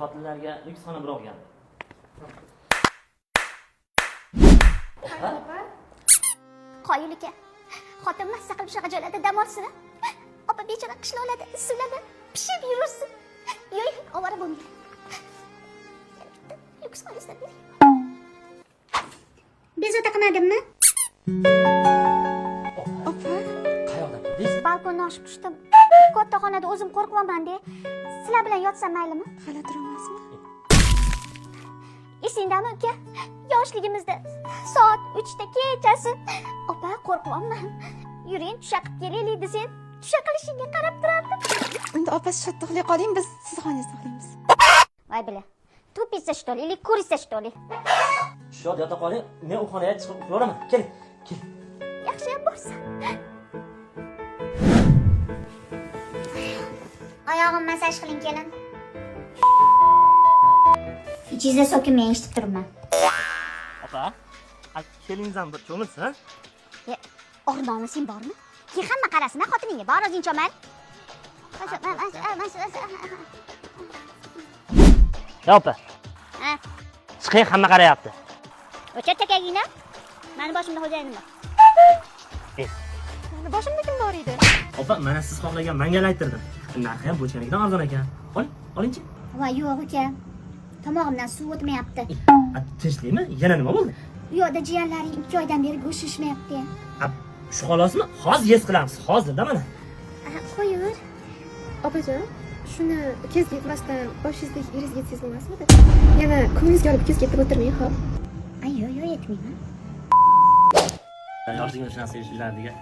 xotinlarga lyuksxona bir olgan. Qoyil aka. Xotin massa qilib shunaqa joylarda dam olsin. Opa bechora qishloqlarda suvlarda pishib yursin. Yo'q, ovora bo'lmaydi. Lyuksxona istab bering. Bezovta qilmadimmi? Opa, qayoqda turdingiz? Balkondan oshib tushdim. Katta xonada o'zim qo'rqyapman-da. Sizlar bilan yotsam maylimi? Hali turolmasmi? Esingdami uka? Yoshligimizda soat 3 da kechasi. Opa, qo'rqyapman. Yuring, tusha qilib kelaylik desen, tusha qilishingga qarab turardim. Endi opa shotda uxlay qoling, biz siz xonangizda uxlaymiz. Voy bila. Tupisa что ли или курица что ли? Shod yota qoling, men u xonaga chiqib uxlayveraman. Keling, keling. Yaxshi ham bo'lsa. Oyog'im massaj qiling kelin. Ichingizda so'kinmay eshitib turibman. Opa, kelingizdan bir cho'milsin, ha? O'rnomising bormi? Ki hamma qarasin, xotiningga bor o'zing cho'mal. Ya opa, Ha, chiqing, hamma qarayapti. o'cha takagingda. Meni boshimda xo'jayinim bor. Meni boshimda kim bor edi? Opa, mana siz xohlagan mangal aytirdim. Narxi ham bo'chkanikidan arzon ekan. Oling, olingchi. Voy yo'q uka. Tomog'imdan suv o'tmayapti. Tinchlikmi? Yana nima bo'ldi? U yoqda jiyanlaring 2 oydan beri go'sht shishmayapti. Shu xolosmi? Hozir yes qilamiz. Hozirda mana. Qo'yur. Opajon, shuni kezga yetmasdan boshingizdagi irizga sezilmasmidi? Yana ko'nglingizga olib kezga yetib o'tirmang, xo'p? Ay, yo'q, yetmayman. Yoshligimda shunaqa sevishlardiga.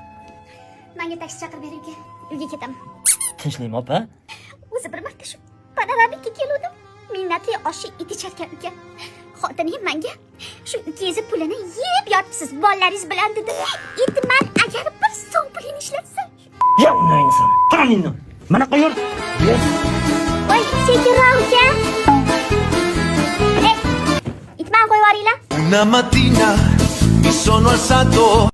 Menga taksi chaqirib bering uka. Uyga ketaman. Tinchlikmi opa? O'zi bir marta shu panoramikka keluvdim. Minnatli oshi it icharkan uka. Xotinim menga shu ukangiz pulini yeb yotibsiz bolalaringiz bilan dedi. Itman agar bir so'm pulini ishlatsam. Ya undan sana. Qaningni. Mana qo'yur. Voy, sekinroq uka. Itman qo'yib yuboringlar. Una mattina mi sono alzato